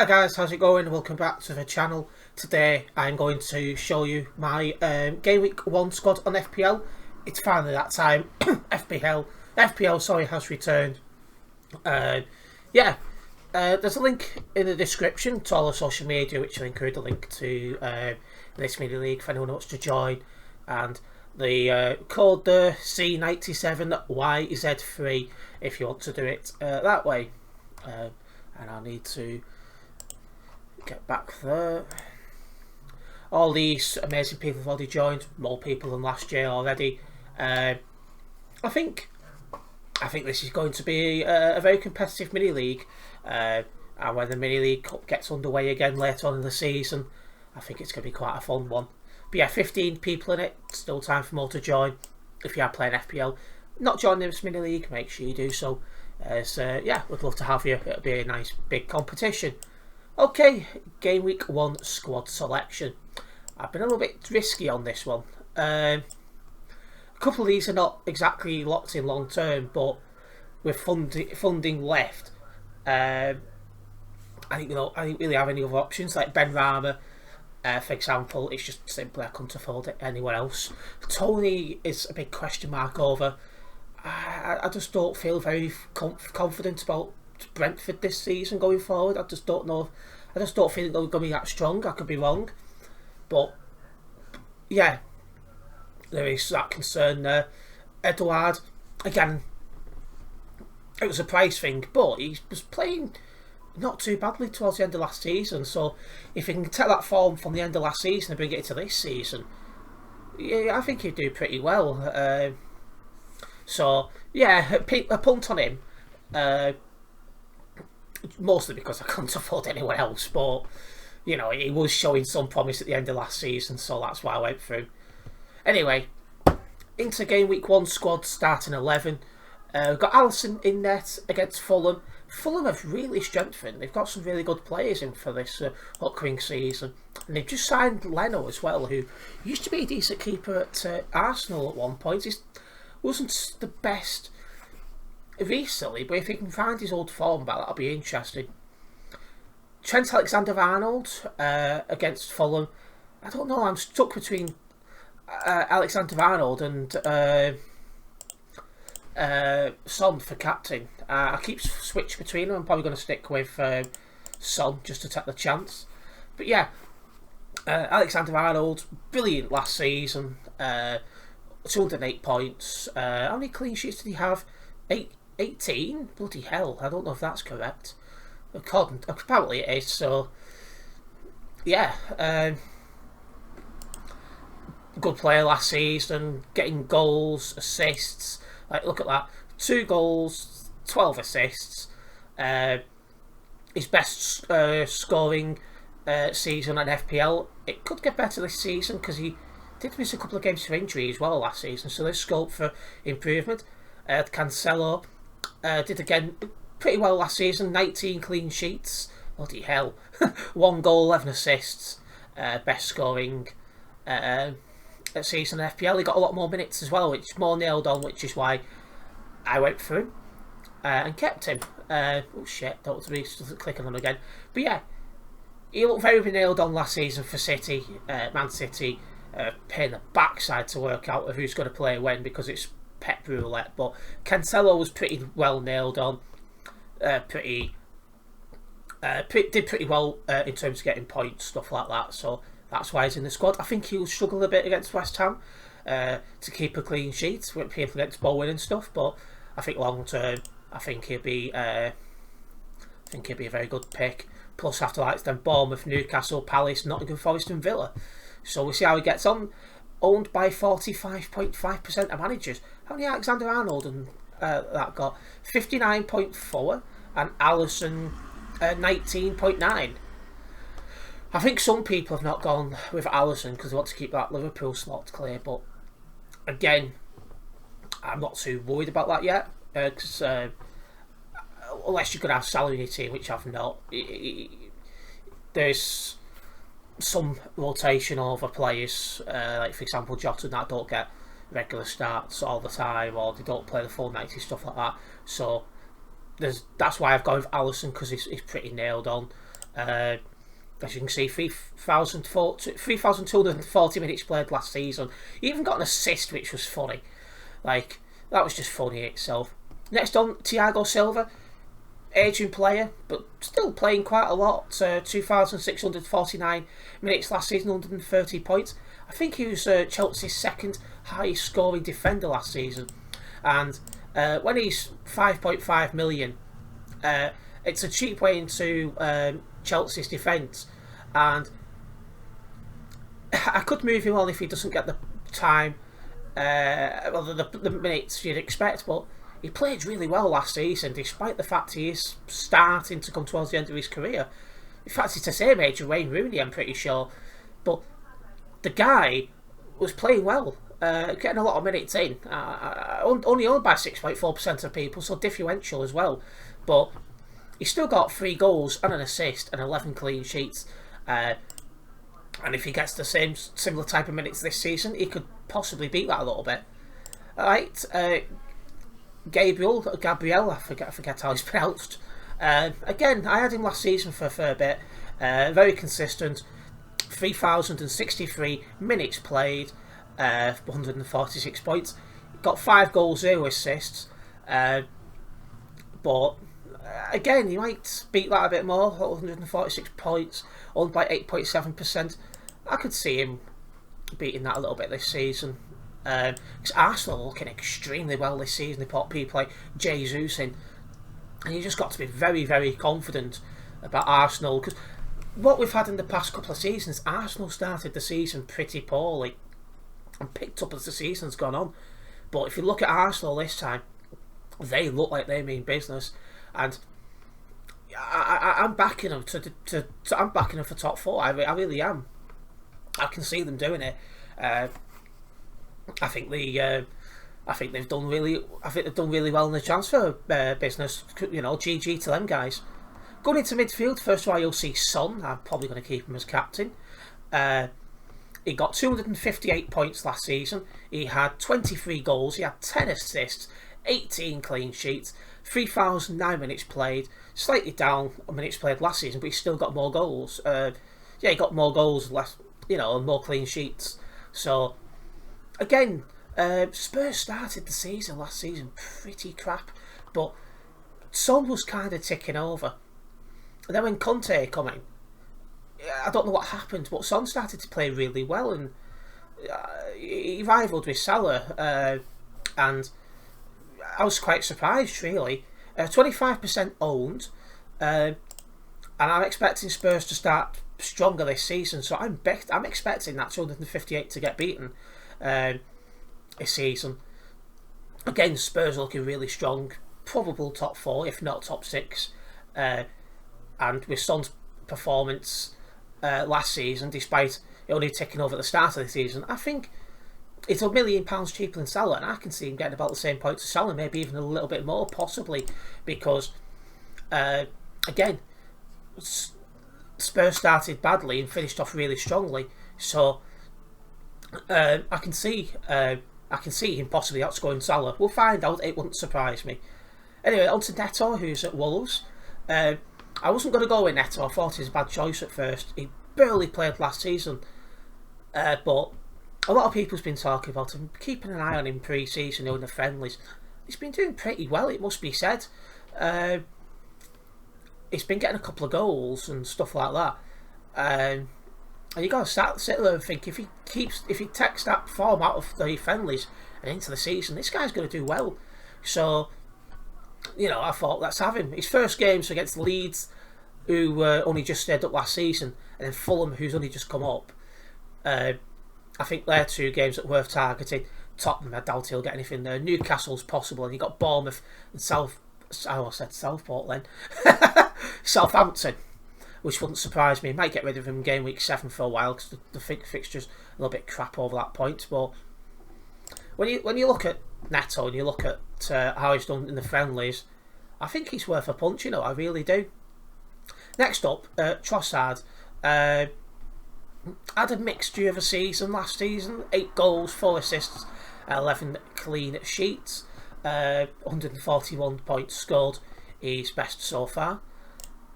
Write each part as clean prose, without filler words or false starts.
Guys, how's it going? Welcome back to the channel. Today I'm going to show you my Game Week 1 squad on FPL. It's finally that time. FPL has returned. There's a link in the description to all the social media, which will include a link to this mini league for anyone who wants to join, and the code C97YZ3 if you want to do it that way. And I need to get back there. All these amazing people have already joined, more people than last year already. I think this is going to be a very competitive mini league, and when the mini league cup gets underway again later on in the season, I think it's going to be quite a fun one. But yeah, 15 people in it, still time for more to join. If you are playing FPL, not joining this mini league, make sure you do so. We'd love to have you. It'll be a nice big competition. Okay, Game Week 1 squad selection. I've been a little bit risky on this one. A couple of these are not exactly locked in long term, but with funding left, I think really have any other options like Ben Rama, for example. It's just simply I couldn't afford it anywhere else. Tony is a big question mark over. I just don't feel very confident about Brentford this season going forward. I just don't know. I just don't feel they're going to be that strong. I could be wrong, but yeah, there is that concern there. Edouard, again, it was a price thing, but he was playing not too badly towards the end of last season. So if he can take that form from the end of last season and bring it to this season, yeah, I think he'd do pretty well. So yeah, a punt on him, mostly because I couldn't afford anyone else. But you know, he was showing some promise at the end of last season, so that's why I went through. Anyway, into Game Week 1 squad starting 11. We've got Alisson in net against Fulham. Fulham have really strengthened. They've got some really good players in for this upcoming season, and they've just signed Leno as well, who used to be a decent keeper at Arsenal at one point. He wasn't the best recently, but if he can find his old form back, that'll be interesting. Trent Alexander-Arnold against Fulham. I don't know, I'm stuck between Alexander-Arnold and Son for captain. I keep switch between them. I'm probably going to stick with Son just to take the chance. But yeah, Alexander-Arnold, brilliant last season. 208 points. How many clean sheets did he have? 18? Bloody hell, I don't know if that's correct. Apparently it is, so yeah. Good player last season, getting goals, assists. Like, look at that, 2 goals, 12 assists. His best scoring season at FPL. It could get better this season because he did miss a couple of games for injury as well last season, so there's scope for improvement. Cancelo did again pretty well last season, 19 clean sheets. Bloody hell. 1 goal, 11 assists. Best scoring season in FPL. He got a lot more minutes as well, which is more nailed on, which is why I went for him and kept him. Oh shit, don't want to be clicking on him again. But yeah, he looked very nailed on last season for City, Man City. Paying the backside to work out of who's going to play when, because it's Pep roulette. But Cancelo was pretty well nailed on. Did pretty well in terms of getting points, stuff like that. So that's why he's in the squad. I think he'll struggle a bit against West Ham to keep a clean sheet with people against Bowen and stuff. But I think long term, I think he'll be a very good pick. Plus, after that, it's then Bournemouth, Newcastle, Palace, Nottingham Forest, and Villa. So we'll see how he gets on. Owned by 45.5% of managers. How many Alexander-Arnold and that got? 59.4, and Alisson 19.9. I think some people have not gone with Alisson because they want to keep that Liverpool slot clear. But again, I'm not too worried about that yet, because unless you could have Salah in your team, which I've not, there's some rotation over players, like for example Jota, that don't get regular starts all the time, or they don't play the full 90, stuff like that. So that's why I've gone with Alisson, because he's pretty nailed on. As you can see, 3,240 minutes played last season. He even got an assist, which was funny. Like, that was just funny itself. Next on, Thiago Silva. Aging player, but still playing quite a lot. 2,649 minutes last season, 130 points. I think he was Chelsea's second highest scoring defender last season. And when he's 5.5 million, it's a cheap way into Chelsea's defence. And I could move him on if he doesn't get the time, the minutes you'd expect, but he played really well last season, despite the fact he is starting to come towards the end of his career. In fact, it's the same age as Wayne Rooney, I'm pretty sure. But the guy was playing well, getting a lot of minutes in. Only owned by 6.4% of people, so differential as well. But he's still got 3 goals and an assist and 11 clean sheets. And if he gets the similar type of minutes this season, he could possibly beat that a little bit. Alright, Gabriel, I forget how he's pronounced. Again, I had him last season for a fair bit. Very consistent. 3,063 minutes played, 146 points. Got 5 goals, 0 assists. But again, he might beat that a bit more. 146 points, owned by 8.7%. I could see him beating that a little bit this season. Because Arsenal are looking extremely well this season. They put people like Jesus in, and you just got to be very, very confident about Arsenal. Because what we've had in the past couple of seasons, Arsenal started the season pretty poorly and picked up as the season's gone on. But if you look at Arsenal this time, they look like they mean business, and I'm backing them I'm backing them for top 4. I really am. I can see them doing it. I think they've done really well in the transfer business. You know, GG to them guys. Going into midfield, first of all, you'll see Son. I'm probably going to keep him as captain. He got 258 points last season. He had 23 goals. He had 10 assists, 18 clean sheets, 3,009 minutes played. Slightly down on minutes played last season, but he's still got more goals. He got more goals, less, and more clean sheets. So again, Spurs started the season last season pretty crap, but Son was kind of ticking over. And then when Conte came in, I don't know what happened, but Son started to play really well, and he rivaled with Salah, and I was quite surprised, really. 25% owned, and I'm expecting Spurs to start stronger this season, so I'm expecting that 258 to get beaten this season. Again, Spurs are looking really strong, probable top 4, if not top 6. And with Son's performance last season, despite only taking over at the start of the season, I think it's £1 million cheaper than Salah, and I can see him getting about the same points as Salah, maybe even a little bit more, possibly, because again, Spurs started badly and finished off really strongly, so I can see him possibly outscoring Salah. We'll find out. It wouldn't surprise me. Anyway, on to Neto, who's at Wolves. I wasn't going to go with Neto. I thought he was a bad choice at first. He barely played last season, but a lot of people's been talking about him, keeping an eye on him pre-season in the friendlies. He's been doing pretty well, it must be said. He's been getting a couple of goals and stuff like that. And you got to sit there and think, if he takes that form out of the friendlies and into the season, this guy's going to do well. So, I thought, let's have him. His first game's against Leeds, who only just stayed up last season, and then Fulham, who's only just come up. I think they're 2 games that worth targeting. Tottenham, I doubt he'll get anything there. Newcastle's possible, and you got Bournemouth and Southport then. Southampton, which wouldn't surprise me. Might get rid of him in game week 7 for a while, because the fixture's a little bit crap over that point. But when you look at Neto and you look at how he's done in the friendlies, I think he's worth a punch. I really do. Next up, Trossard. Had a mixture of a season last season. 8 goals, 4 assists, 11 clean sheets, 141 points scored. His best so far.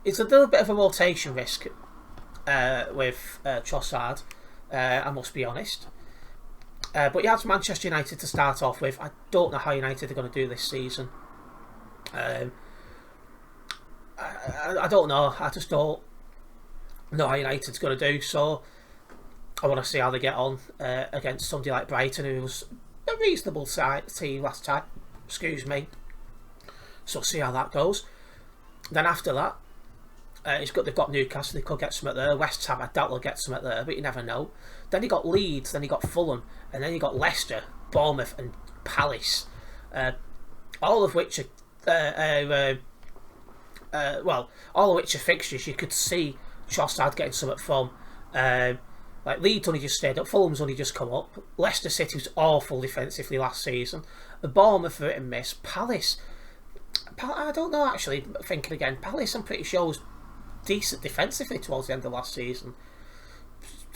it's a little bit of a rotation risk with Trossard, I must be honest. But he has Manchester United to start off with. I don't know how United are going to do this season. I don't know. I just don't know how United's going to do. So I want to see how they get on against somebody like Brighton, who was a reasonable team last time. Excuse me. So see how that goes. Then after that, they've got Newcastle. They could get some at there. West Ham, I doubt they'll get some at there, but you never know. Then you got Leeds. Then you got Fulham, and then you got Leicester, Bournemouth, and Palace. All of which are all of which are fixtures you could see Trossard getting something from. Like Leeds only just stayed up, Fulham's only just come up. Leicester City was awful defensively last season. Bournemouth are hit and miss. Palace, I don't know actually. Thinking again, Palace I'm pretty sure was decent defensively towards the end of last season.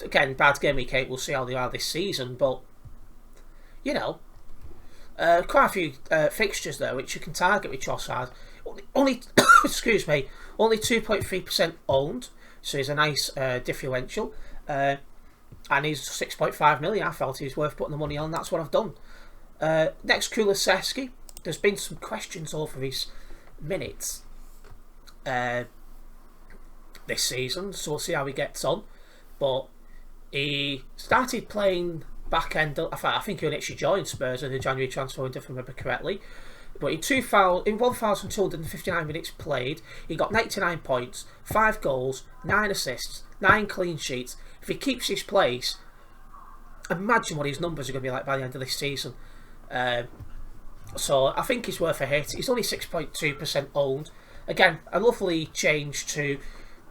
Again, bad game week 8. We'll see how they are this season, but you know, quite a few fixtures there which you can target with Trossard. Only excuse me, only 2.3% owned, so he's a nice differential. And he's 6.5 million. I felt he was worth putting the money on. That's what I've done. Next, Kulusevski. There's been some questions over his minutes this season, so we'll see how he gets on. But he started playing back end. I think he actually joined Spurs in the January transfer window, if I remember correctly. But in 1,259 minutes played, he got 99 points, 5 goals, 9 assists, 9 clean sheets. If he keeps his place, imagine what his numbers are going to be like by the end of this season. So I think he's worth a hit. He's only 6.2% owned. Again, a lovely change to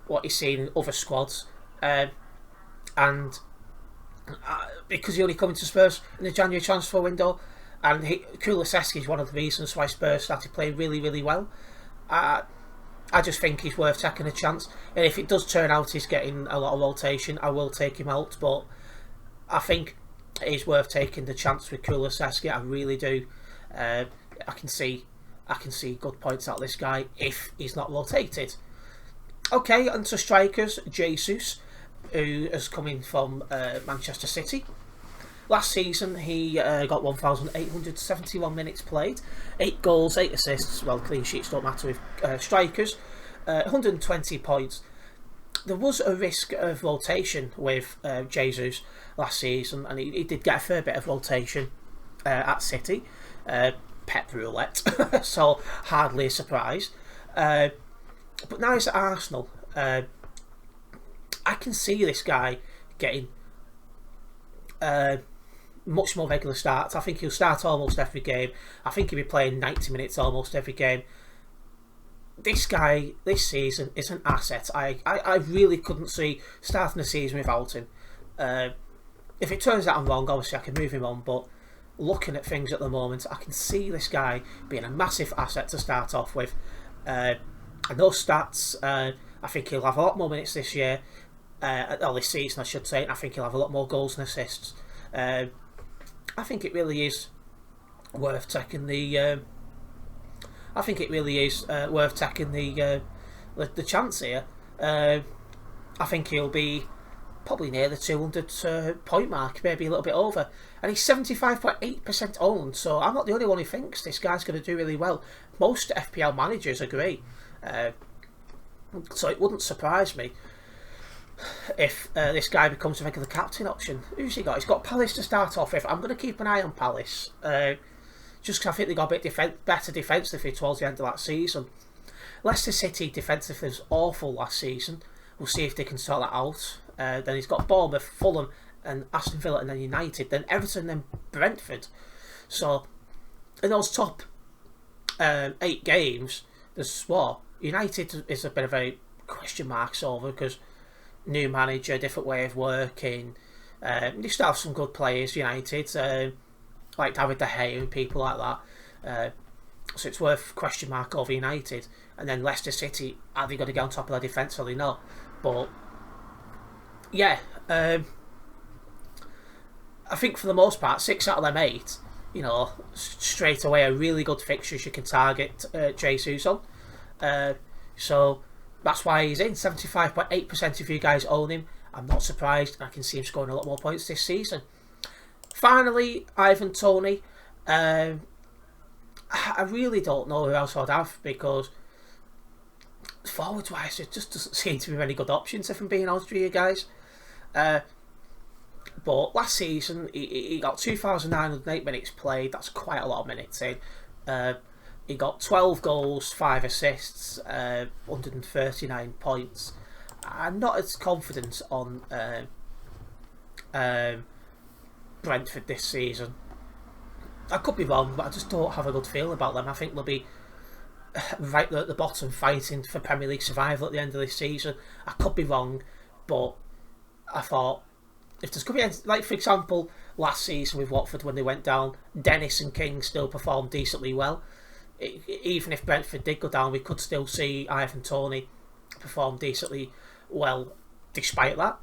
what he's seen in other squads. And because he only come into Spurs in the January transfer window, and Kulusevski is one of the reasons why Spurs started playing really, really well. I just think he's worth taking a chance. And if it does turn out he's getting a lot of rotation, I will take him out. But I think it is worth taking the chance with Kulusevski. I really do. I can see good points out of this guy if he's not rotated. Okay, on to strikers. Jesus, who is coming from Manchester City. Last season he got 1,871 minutes played, 8 goals, 8 assists. Well, clean sheets don't matter with strikers. 120 points. There was a risk of rotation with Jesus last season, and he did get a fair bit of rotation at City. Pep roulette, so hardly a surprise. But now he's at Arsenal. I can see this guy getting much more regular starts. I think he'll start almost every game. I think he'll be playing 90 minutes almost every game. This guy, this season, is an asset. I really couldn't see starting the season without him. If it turns out I'm wrong, obviously I can move him on, but looking at things at the moment, I can see this guy being a massive asset to start off with. And those stats, I think he'll have a lot more minutes this year, or this season I should say, and I think he'll have a lot more goals and assists. I think it really is worth taking the. The chance here. I think he'll be probably near the 200 point mark, maybe a little bit over, and he's 75.8% owned. So I'm not the only one who thinks this guy's going to do really well. Most FPL managers agree. So it wouldn't surprise me if this guy becomes a regular captain option. Who's he got? He's got Palace to start off with. I'm going to keep an eye on Palace, just because I think they got a bit better defensively towards the end of that season. Leicester City defensively was awful last season. We'll see if they can sort that out. Then he's got Bournemouth, Fulham, and Aston Villa, and then United, then Everton, then Brentford. So in those top 8 games, there's what United is a bit of a question marks over, because new manager, different way of working. They still have some good players, United, like David De Gea and people like that. So it's worth question mark over United. And then Leicester City, are they going to get on top of their defence or they not? But yeah, I think for the most part, 6 out of them 8, you know, straight away are really good fixtures you can target Jesus on. So that's why he's in 75.8% of you guys own him. I'm not surprised. I can see him scoring a lot more points this season. Finally, Ivan Toney. I really don't know who else I'd have, because forwards wise there just doesn't seem to be many good options, if I'm being honest with you guys. But last season he got 2,908 minutes played. That's quite a lot of minutes in. He got 12 goals, 5 assists, 139 points. I'm not as confident on Brentford this season. I could be wrong, but I just don't have a good feeling about them. I think they'll be right at the bottom, fighting for Premier League survival at the end of this season. I could be wrong, but I thought if there's going to be, like for example, last season with Watford when they went down, Dennis and King still performed decently well. Even if Brentford did go down, we could still see Ivan Toney perform decently well despite that.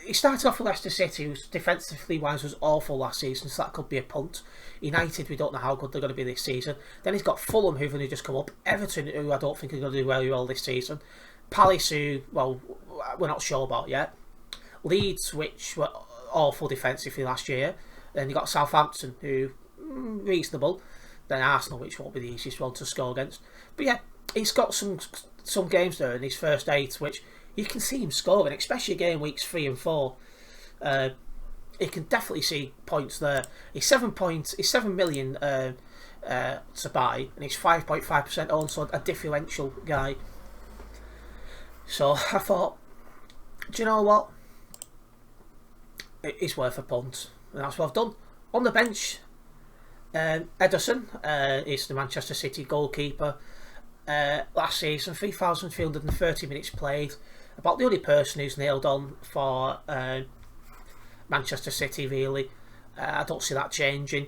He started off with Leicester City, who defensively wise was awful last season, so that could be a punt. United, we don't know how good they're going to be this season. Then he's got Fulham, who've only just come up. Everton, who I don't think are going to do very well this season. Palace, who, well, we're not sure about yet. Leeds, which were awful defensively last year. Then you got Southampton, who reasonable. Then Arsenal, which won't be the easiest one to score against. But yeah, he's got some games there in his first 8, which you can see him scoring, especially game weeks 3 and 4. You can definitely see points there. He's 7 million to buy, and he's 5.5% owned, so a differential guy. So I thought, do you know what? It's worth a punt, and that's what I've done. On the bench, Ederson is the Manchester City goalkeeper. Last season, 3,330 minutes played. About the only person who's nailed on for Manchester City, really. I don't see that changing.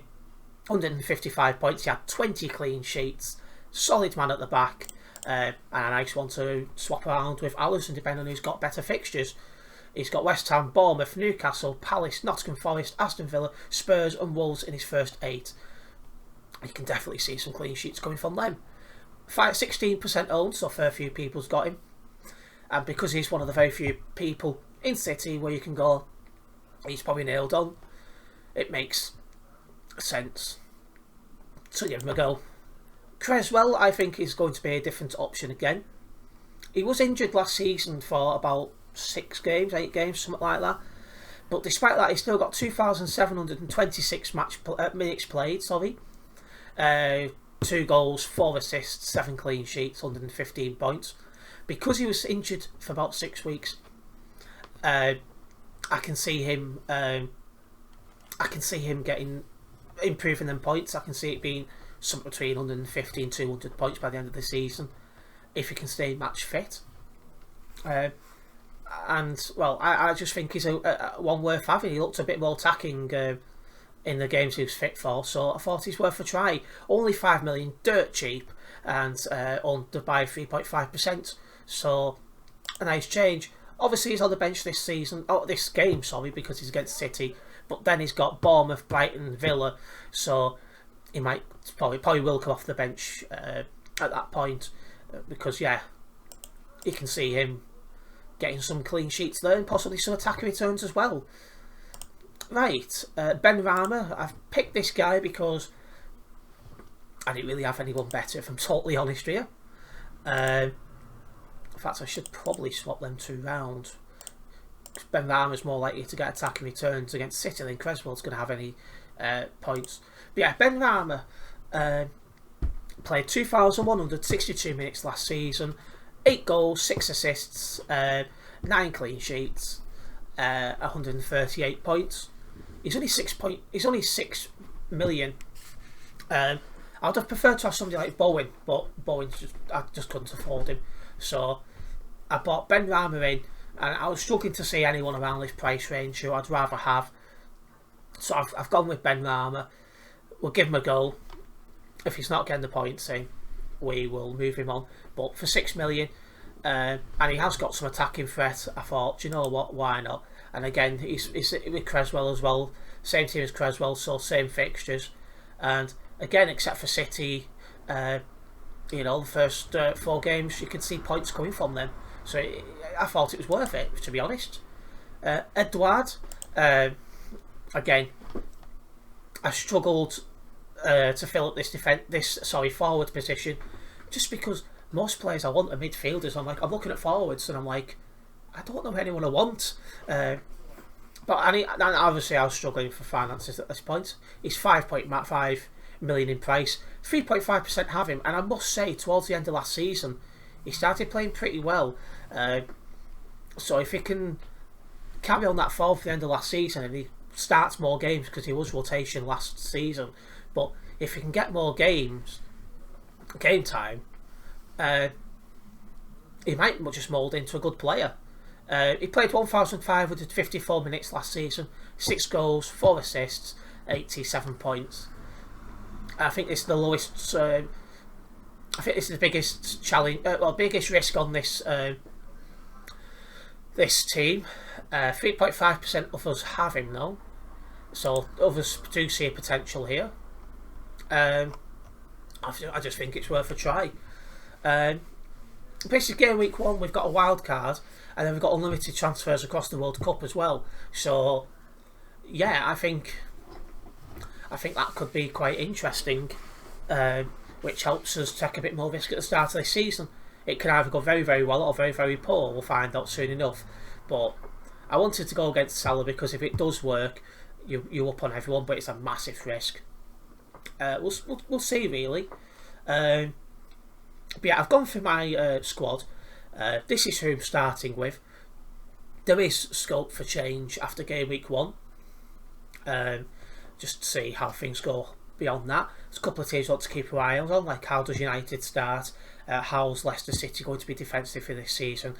155 points, he had 20 clean sheets. Solid man at the back. And a nice one to swap around with Alisson, depending on who's got better fixtures. He's got West Ham, Bournemouth, Newcastle, Palace, Nottingham Forest, Aston Villa, Spurs and Wolves in his first 8. You can definitely see some clean sheets coming from them. 16% owned, so a fair few people's got him. And because he's one of the very few people in City where you can go, he's probably nailed on, it makes sense to give him a go. Creswell, I think, is going to be a different option again. He was injured last season for about 8 games, something like that. But despite that, he's still got 2,726 minutes played. 2 goals, 4 assists, 7 clean sheets, 115 points. Because he was injured for about 6 weeks, I can see him. Improving them points. I can see it being something between 150 and 200 points by the end of the season, if he can stay match fit. And well, I just think he's a one worth having. He looked a bit more attacking in the games he was fit for, so I thought he's worth a try. Only 5 million, dirt cheap, and on to buy 3.5%. So a nice change. Obviously, he's on the bench this game, because he's against City. But then he's got Bournemouth, Brighton, Villa, so he might probably will come off the bench at that point, because yeah, you can see him getting some clean sheets there and possibly some attacking returns as well. Right, Ben Rama. I've picked this guy because I didn't really have anyone better, if I'm totally honest here. In fact, I should probably swap them 2 round. Ben Rama's more likely to get attacking returns against City than Creswell's going to have any points. But yeah, Ben Rama played 2,162 minutes last season, 8 goals, 6 assists, 9 clean sheets, 138 points. He's only 6 million. I'd have preferred to have somebody like Bowen, but I just couldn't afford him. So I bought Ben Rama in, and I was struggling to see anyone around this price range who I'd rather have. So I've gone with Ben Rama. We'll give him a go. If he's not getting the points in, we will move him on. But for 6 million, and he has got some attacking threat, I thought, do you know what, why not? And again, he's with Creswell as well, same team as Creswell, so same fixtures. And again, except for City, You know, the first 4 games, you could see points coming from them. So I thought it was worth it, to be honest. Edouard, again, I struggled to fill up this forward position, just because most players I want are midfielders. I'm looking at forwards and I'm like, I don't know anyone I want. But obviously I was struggling for finances at this point. He's 5.5 million in price. 3.5% have him, and I must say, towards the end of last season, he started playing pretty well. So if he can carry on that form for the end of last season, and he starts more games because he was rotation last season, but if he can get more game time, he might just mould into a good player. He played 1,554 minutes last season, 6 goals, 4 assists, 87 points. I think this is the lowest. I think this is the biggest challenge, biggest risk on this this team. 3.5% of us have him now, so others do see a potential here. I just think it's worth a try. Basically, game week 1, we've got a wild card, and then we've got unlimited transfers across the World Cup as well. So, yeah, I think that could be quite interesting, which helps us take a bit more risk at the start of this season. It can either go very, very well or very, very poor. We'll find out soon enough. But I wanted to go against Salah because if it does work, you up on everyone, but it's a massive risk. We'll see, really. But yeah, I've gone through my squad. This is who I'm starting with. There is scope for change after game week 1. Just to see how things go beyond that. There's a couple of teams I want to keep your eye on, like how does United start? How's Leicester City going to be defensive for this season?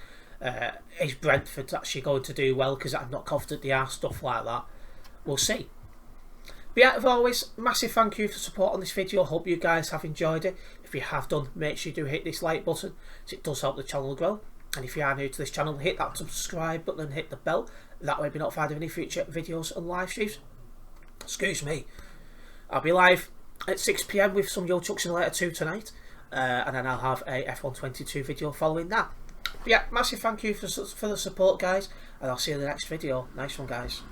Is Brentford actually going to do well? Because I'm not confident they are, stuff like that. We'll see. But yeah, as always, massive thank you for support on this video. Hope you guys have enjoyed it. If you have done, make sure you do hit this like button, as it does help the channel grow. And if you are new to this channel, hit that subscribe button and hit the bell. That way you'll be notified of any future videos and live streams. Excuse me. I'll be live at 6 PM with some Yo Chuck Simulator 2 tonight, and then I'll have a F122 video following that. But yeah, massive thank you for the support, guys, and I'll see you in the next video. Nice one, guys.